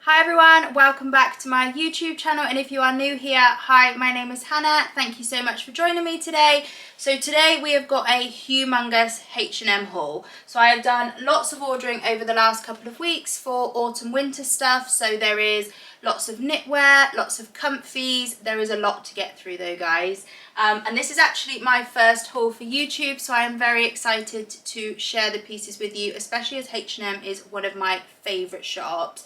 Hi everyone, welcome back to my YouTube channel, and if you are new here, hi, my name is Hannah. Thank you so much for joining me today. So today we have got a humongous H&M haul. So I have done lots of ordering over the last couple of weeks for autumn winter stuff. So there is lots of knitwear, lots of comfies. There is a lot to get through though, guys. And this is actually my first haul for YouTube, so I am very excited to share the pieces with you, especially as H&M is one of my favourite shops.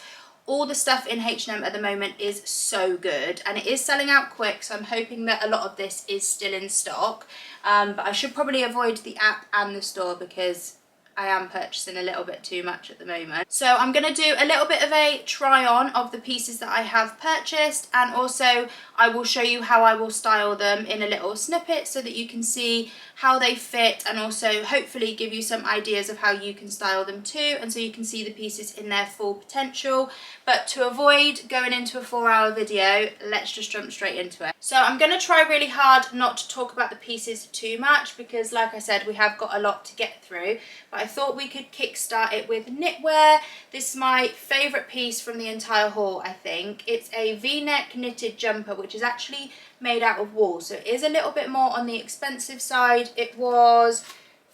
All the stuff in H&M at the moment is so good, and it is selling out quick, so I'm hoping that a lot of this is still in stock. But I should probably avoid the app and the store because I am purchasing a little bit too much at the moment. So I'm going to do a little bit of a try on of the pieces that I have purchased, and also I will show you how I will style them in a little snippet so that you can see how they fit, and also hopefully give you some ideas of how you can style them too, and so you can see the pieces in their full potential. But to avoid going into a 4-hour video, let's just jump straight into it. So I'm going to try really hard not to talk about the pieces too much because, like I said, we have got a lot to get through, but I thought we could kickstart it with knitwear. This is my favourite piece from the entire haul, I think. It's a V-neck knitted jumper, which is actually made out of wool, so it is a little bit more on the expensive side. It was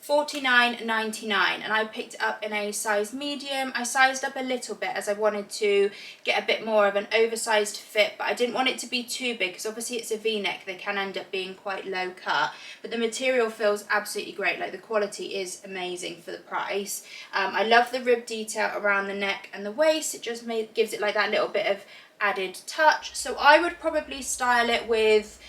$49.99 and I picked it up in a size medium. I sized up a little bit as I wanted to get a bit more of an oversized fit, but I didn't want it to be too big because obviously it's a V-neck, they can end up being quite low cut, but the material feels absolutely great. Like, the quality is amazing for the price. I love the rib detail around the neck and the waist. It just gives it like that little bit of added touch. So I would probably style it with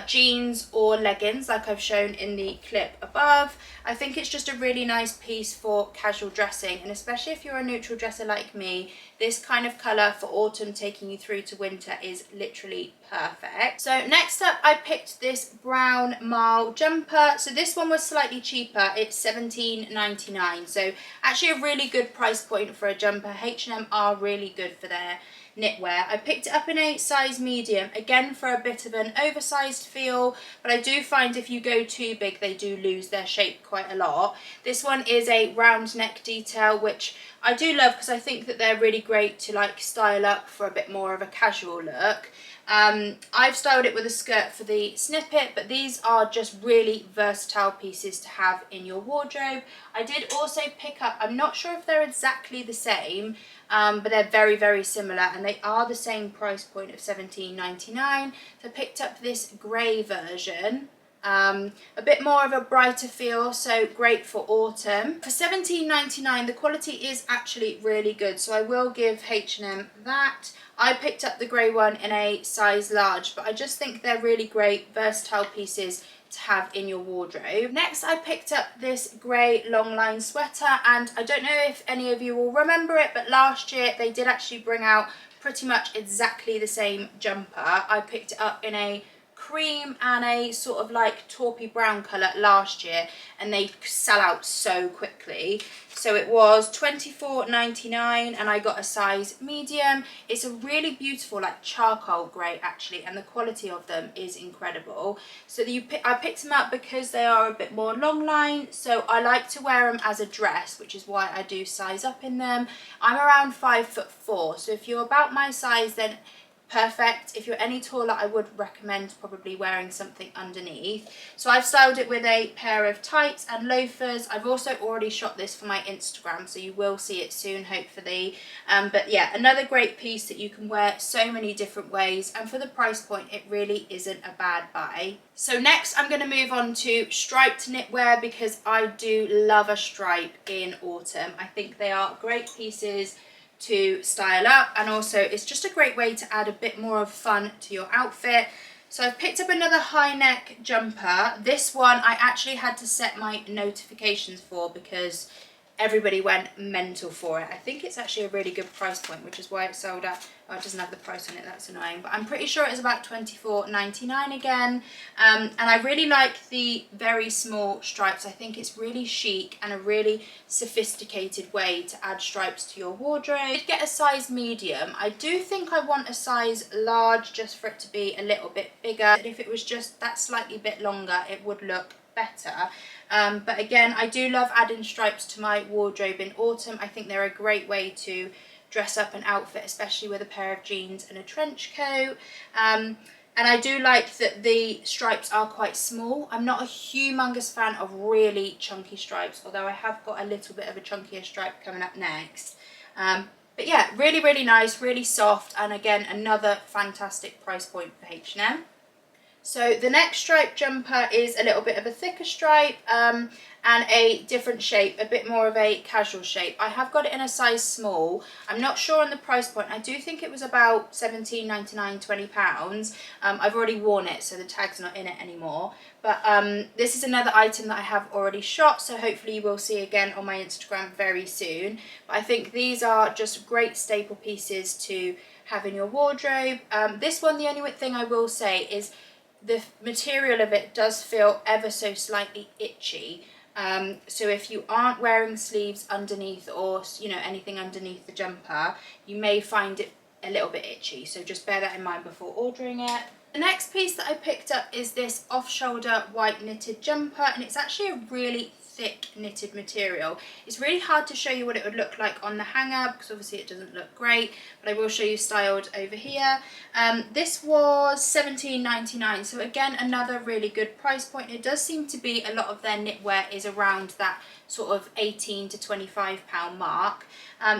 jeans or leggings like I've shown in the clip above. I think it's just a really nice piece for casual dressing, and especially if you're a neutral dresser like me, this kind of colour for autumn taking you through to winter is literally perfect. So next up, I picked this brown marl jumper. So this one was slightly cheaper, it's $17.99, so actually a really good price point for a jumper. H&M are really good for their knitwear. I picked it up in a size medium, again for a bit of an oversized feel, but I do find if you go too big they do lose their shape quite a lot. This one is a round neck detail, which I do love because I think that they're really great to like style up for a bit more of a casual look. I've styled it with a skirt for the snippet, but these are just really versatile pieces to have in your wardrobe. I did also pick up, I'm not sure if they're exactly the same, but they're very, very similar, and they are the same price point of $17.99. So I picked up this grey version. A bit more of a brighter feel, so great for autumn. For $17.99, the quality is actually really good, so I will give H&M that. I picked up the grey one in a size large, but I just think they're really great, versatile pieces to have in your wardrobe. Next, I picked up this grey long line sweater, and I don't know if any of you will remember it, but last year they did actually bring out pretty much exactly the same jumper. I picked it up in a cream and a sort of like taupey brown colour last year, and they sell out so quickly. So it was $24.99 and I got a size medium. It's a really beautiful like charcoal grey actually, and the quality of them is incredible. So I picked them up because they are a bit more long line, so I like to wear them as a dress, which is why I do size up in them. I'm around 5'4", so if you're about my size then perfect. If you're any taller, I would recommend probably wearing something underneath. So I've styled it with a pair of tights and loafers. I've also already shot this for my Instagram, so you will see it soon, hopefully. But yeah, another great piece that you can wear so many different ways, and for the price point, it really isn't a bad buy. So next, I'm going to move on to striped knitwear because I do love a stripe in autumn. I think they are great pieces to style up, and also it's just a great way to add a bit more of fun to your outfit. So I've picked up another high neck jumper. This one I actually had to set my notifications for because everybody went mental for it. I think it's actually a really good price point, which is why it sold out. Oh, it doesn't have the price on it, that's annoying, but I'm pretty sure it's about $24.99 again. And I really like the very small stripes. I think it's really chic and a really sophisticated way to add stripes to your wardrobe. I did get a size medium. I do think I want a size large just for it to be a little bit bigger. But if it was just that slightly bit longer, it would look better. But again, I do love adding stripes to my wardrobe in autumn. I think they're a great way to dress up an outfit, especially with a pair of jeans and a trench coat. And I do like that the stripes are quite small. I'm not a humongous fan of really chunky stripes, although I have got a little bit of a chunkier stripe coming up next. But yeah, really, really nice, really soft, and again, another fantastic price point for H&M. So the next stripe jumper is a little bit of a thicker stripe and a different shape, a bit more of a casual shape. I have got it in a size small. I'm not sure on the price point. I do think it was about £17.99, £20. I've already worn it, so the tag's not in it anymore. But this is another item that I have already shot, so hopefully you will see again on my Instagram very soon. But I think these are just great staple pieces to have in your wardrobe. This one, the only thing I will say is the material of it does feel ever so slightly itchy. So if you aren't wearing sleeves underneath, or anything underneath the jumper, you may find it a little bit itchy, so just bear that in mind before ordering it. The next piece that I picked up is this off-shoulder white knitted jumper, and it's actually a really thick knitted material. It's really hard to show you what it would look like on the hanger because obviously it doesn't look great, but I will show you styled over here. This was £17.99, so again another really good price point. It does seem to be a lot of their knitwear is around that sort of £18 to £25 mark.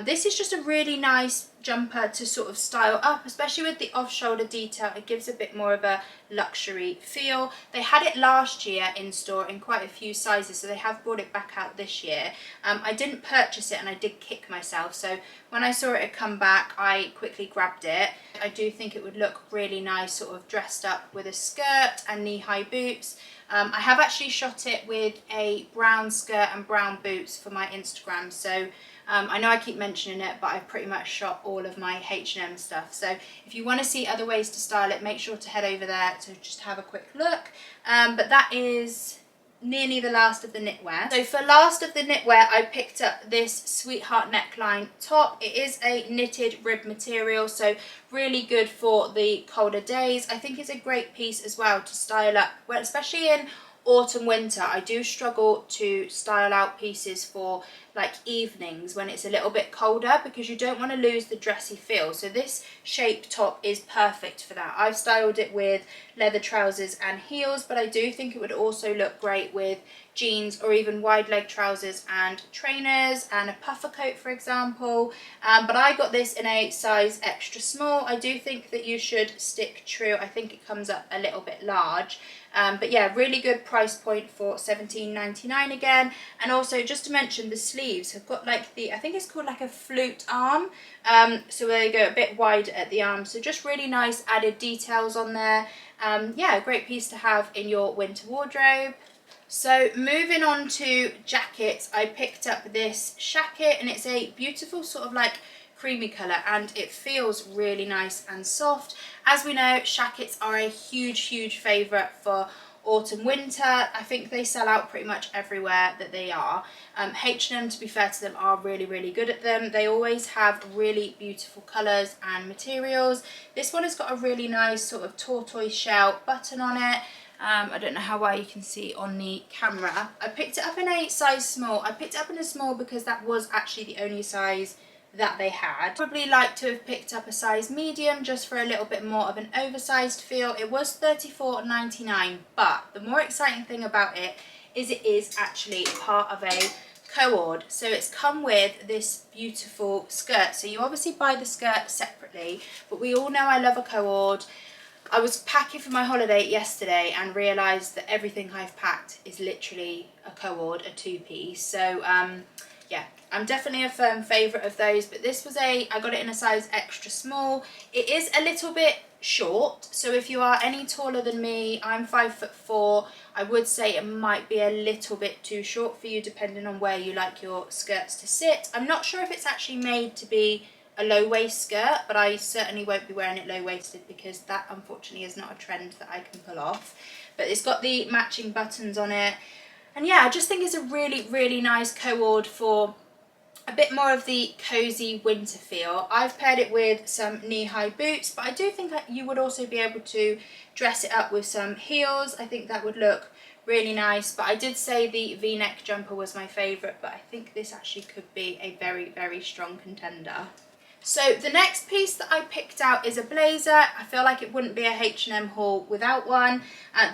This is just a really nice jumper to sort of style up, especially with the off-shoulder detail. It gives a bit more of a luxury feel. They had it last year in store in quite a few sizes, so they have brought it back out this year. I didn't purchase it and I did kick myself, so when I saw it had come back I quickly grabbed it. I do think it would look really nice sort of dressed up with a skirt and knee-high boots. I have actually shot it with a brown skirt and brown boots for my Instagram, so I know I keep mentioning it, but I've pretty much shot all of my H&M stuff. So if you want to see other ways to style it, make sure to head over there to just have a quick look. But that is nearly the last of the knitwear. So for last of the knitwear, I picked up this sweetheart neckline top. It is a knitted rib material, so really good for the colder days. I think it's a great piece as well to style up, well, especially in autumn winter. I do struggle to style out pieces for like evenings when it's a little bit colder, because you don't want to lose the dressy feel. So this shape top is perfect for that. I've styled it with leather trousers and heels, but I do think it would also look great with jeans or even wide leg trousers and trainers and a puffer coat, for example. But I got this in a size extra small. I do think that you should stick true. I think it comes up a little bit large. But yeah, really good price point for £17.99 again. And also, just to mention, the sleeves have got like the, I think it's called like a flute arm. So they go a bit wide at the arm. So just really nice added details on there. Yeah, a great piece to have in your winter wardrobe. So moving on to jackets, I picked up this shacket, and it's a beautiful sort of like creamy colour, and it feels really nice and soft. As we know, shackets are a huge favourite for autumn winter. I think they sell out pretty much everywhere that they are. H&M, to be fair to them, are really good at them. They always have really beautiful colours and materials. This one has got a really nice sort of tortoise shell button on it. I don't know how well you can see on the camera. I picked it up in a size small. I picked it up in a small because that was actually the only size that they had. Probably like to have picked up a size medium just for a little bit more of an oversized feel. It was £34.99, but the more exciting thing about it is actually part of a co-ord. So it's come with this beautiful skirt. So you obviously buy the skirt separately, but we all know I love a co-ord. I was packing for my holiday yesterday and realised that everything I've packed is literally a co-ord, a two-piece. So yeah, I'm definitely a firm favourite of those, but this was I got it in a size extra small. It is a little bit short, so if you are any taller than me, I'm 5'4", I would say it might be a little bit too short for you depending on where you like your skirts to sit. I'm not sure if it's actually made to be a low waist skirt, but I certainly won't be wearing it low waisted because that unfortunately is not a trend that I can pull off. But it's got the matching buttons on it, and yeah, I just think it's a really nice co-ord for a bit more of the cozy winter feel. I've paired it with some knee-high boots, but I do think you would also be able to dress it up with some heels. I think that would look really nice, but I did say the V-neck jumper was my favourite, but I think this actually could be a very strong contender. So the next piece that I picked out is a blazer. I feel like it wouldn't be a H&M haul without one.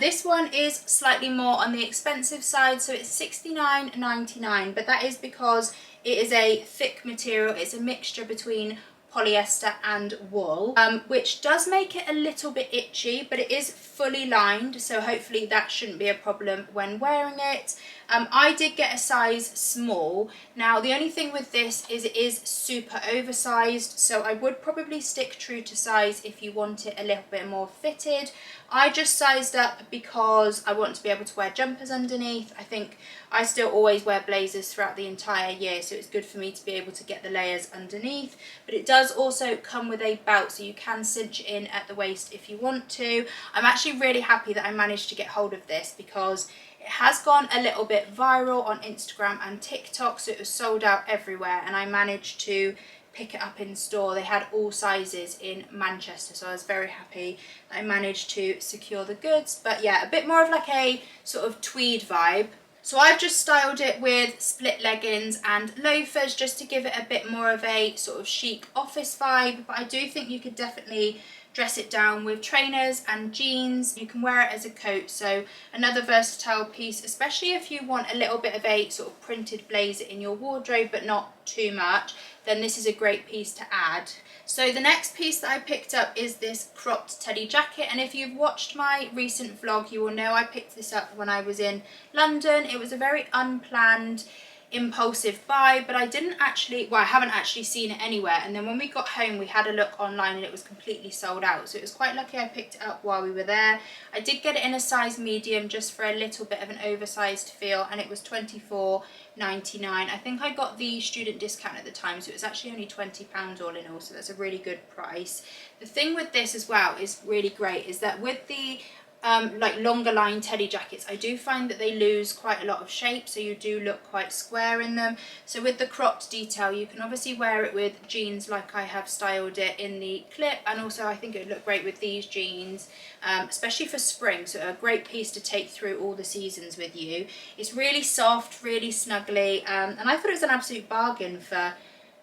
This one is slightly more on the expensive side, so it's $69.99, but that is because it is a thick material. It's a mixture between polyester and wool, which does make it a little bit itchy, but it is fully lined, so hopefully that shouldn't be a problem when wearing it. I did get a size small. Now the only thing with this is it is super oversized, so I would probably stick true to size if you want it a little bit more fitted. I just sized up because I want to be able to wear jumpers underneath. I think I still always wear blazers throughout the entire year, so it's good for me to be able to get the layers underneath. But it does also come with a belt, so you can cinch it in at the waist if you want to. I'm actually really happy that I managed to get hold of this because it has gone a little bit viral on Instagram and TikTok, so it was sold out everywhere, and I managed to pick it up in store. They had all sizes in Manchester, so I was very happy that I managed to secure the goods. But yeah, a bit more of like a sort of tweed vibe. So I've just styled it with split leggings and loafers just to give it a bit more of a sort of chic office vibe, but I do think you could definitely dress it down with trainers and jeans. You can wear it as a coat, so another versatile piece, especially if you want a little bit of a sort of printed blazer in your wardrobe but not too much, then this is a great piece to add. So the next piece that I picked up is this cropped teddy jacket, and if you've watched my recent vlog you will know I picked this up when I was in London. It was a very unplanned, impulsive buy, but I didn't actually, well, I haven't actually seen it anywhere, and then when we got home we had a look online and it was completely sold out, so it was quite lucky I picked it up while we were there. I did get it in a size medium just for a little bit of an oversized feel, and it was $24.99. I think I got the student discount at the time, so it was actually only £20 all in all, so that's a really good price. The thing with this as well is really great is that with the like longer line teddy jackets, I do find that they lose quite a lot of shape, so you do look quite square in them. So with the cropped detail you can obviously wear it with jeans like I have styled it in the clip, and also I think it would look great with these jeans, especially for spring, so a great piece to take through all the seasons with you. It's really soft, really snuggly, and I thought it was an absolute bargain for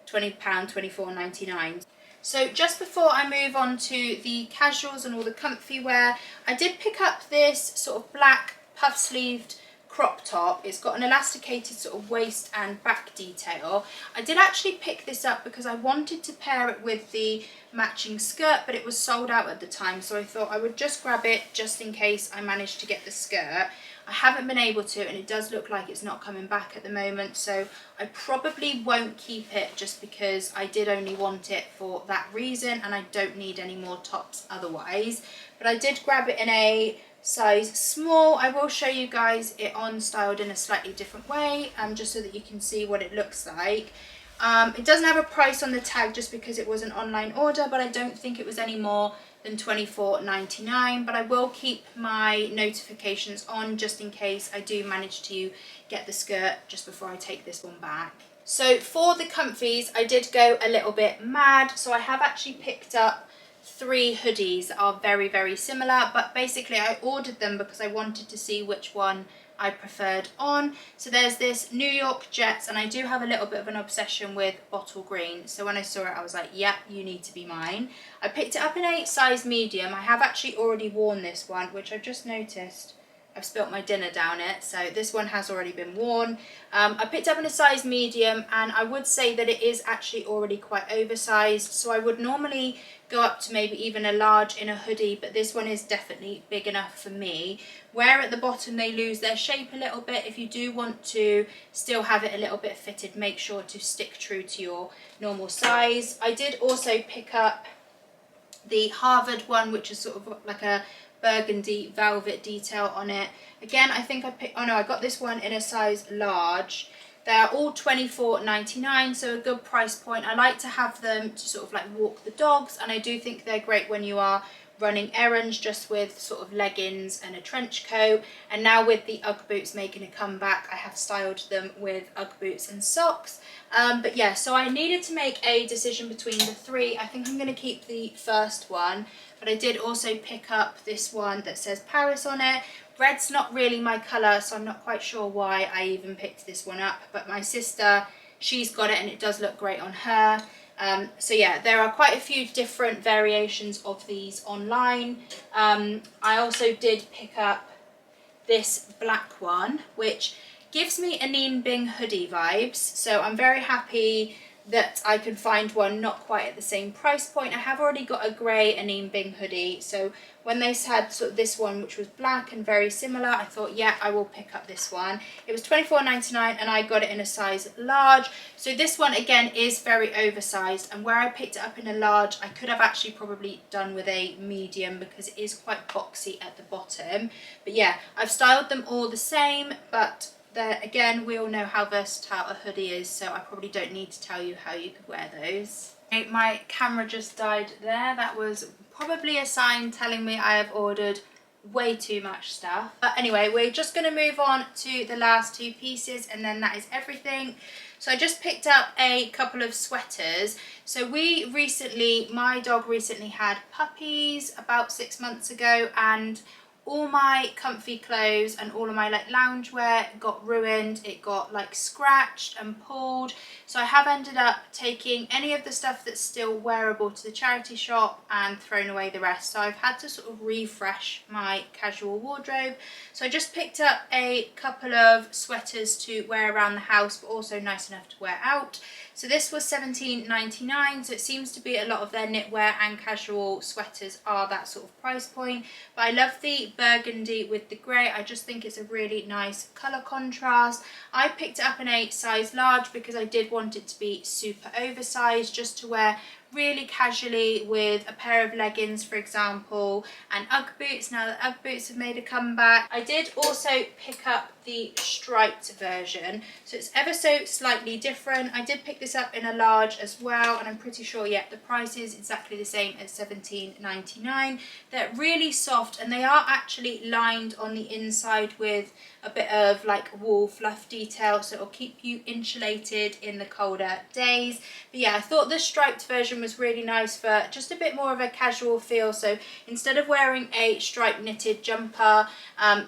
£20, £24.99. So just before I move on to the casuals and all the comfy wear, I did pick up this sort of black puff sleeved crop top. It's got an elasticated sort of waist and back detail. I did actually pick this up because I wanted to pair it with the matching skirt, but it was sold out at the time, so I thought I would just grab it just in case I managed to get the skirt. I haven't been able to, and it does look like it's not coming back at the moment, so I probably won't keep it just because I did only want it for that reason and I don't need any more tops otherwise. But I did grab it in a size small. I will show you guys it on styled in a slightly different way, just so that you can see what it looks like. It doesn't have a price on the tag just because it was an online order, but I don't think it was any more than $24.99, but I will keep my notifications on just in case I do manage to get the skirt just before I take this one back. So for the comfies I did go a little bit mad, so I have actually picked up 3 hoodies that are very, very similar, but basically I ordered them because I wanted to see which one I preferred on. So there's this New York Jets, and I do have a little bit of an obsession with bottle green, so when I saw it I was like, yep, you need to be mine. I picked it up in a size medium. I have actually already worn this one, which I've just noticed I've spilt my dinner down it, so this one has already been worn. I picked up in a size medium, and I would say that it is actually already quite oversized, so I would normally go up to maybe even a large in a hoodie, but this one is definitely big enough for me. Where at the bottom they lose their shape a little bit, if you do want to still have it a little bit fitted, make sure to stick true to your normal size. I did also pick up the Harvard one, which is sort of like a burgundy velvet detail on it. Again, I think I picked, oh no, I got this one in a size large. They're all $24.99, so a good price point. I like to have them to sort of like walk the dogs, and I do think they're great when you are running errands just with sort of leggings and a trench coat. And now with the UGG boots making a comeback, I have styled them with UGG boots and socks. But yeah, so I needed to make a decision between the 3. I think I'm going to keep the first one, but I did also pick up this one that says Paris on it. Red's not really my colour, so I'm not quite sure why I even picked this one up, but my sister, she's got it and it does look great on her. So yeah, there are quite a few different variations of these online. I also did pick up this black one, which gives me a Neen Bing hoodie vibes, so I'm very happy that I could find one not quite at the same price point. I have already got a grey Neen Bing hoodie, so when they had sort of this one which was black and very similar, I thought, yeah, I will pick up this one. It was £24.99 and I got it in a size large. So this one again is very oversized, and where I picked it up in a large, I could have actually probably done with a medium because it is quite boxy at the bottom. But yeah, I've styled them all the same, but again, we all know how versatile a hoodie is, so I probably don't need to tell you how you could wear those. Okay, my camera just died there. That was probably a sign telling me I have ordered way too much stuff. But anyway, we're just going to move on to the last two pieces, and then that is everything. So I just picked up a couple of sweaters. So my dog recently had puppies about 6 months ago, and all my comfy clothes and all of my like loungewear got ruined. It got like scratched and pulled, so I have ended up taking any of the stuff that's still wearable to the charity shop and thrown away the rest. So I've had to sort of refresh my casual wardrobe. So I just picked up a couple of sweaters to wear around the house, but also nice enough to wear out. So this was £17.99, so it seems to be a lot of their knitwear and casual sweaters are that sort of price point. But I love the burgundy with the grey. I just think it's a really nice colour contrast. I picked it up in a size large because I did want it to be super oversized, just to wear really casually with a pair of leggings, for example, and Ugg boots, now that Ugg boots have made a comeback. I did also pick up the striped version, so it's ever so slightly different. I did pick this up in a large as well, and I'm pretty sure, yeah, the price is exactly the same as £17.99. They're really soft, and they are actually lined on the inside with a bit of like wool fluff detail, so it'll keep you insulated in the colder days. But yeah, I thought the striped version was really nice for just a bit more of a casual feel. So instead of wearing a striped knitted jumper,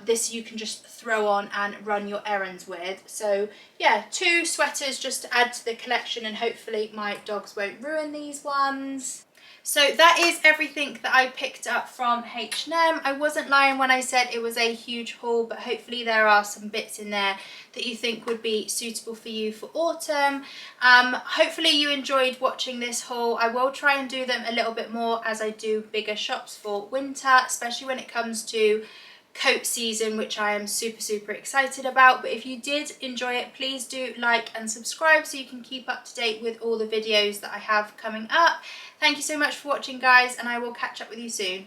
this you can just throw on and run your errands with. So yeah, two sweaters just to add to the collection, and hopefully my dogs won't ruin these ones. So that is everything that I picked up from H&M. I wasn't lying when I said it was a huge haul, but hopefully there are some bits in there that you think would be suitable for you for autumn. Hopefully you enjoyed watching this haul. I will try and do them a little bit more as I do bigger shops for winter, especially when it comes to coat season, which I am super excited about. But if you did enjoy it, please do like and subscribe so you can keep up to date with all the videos that I have coming up. Thank you so much for watching, guys, and I will catch up with you soon.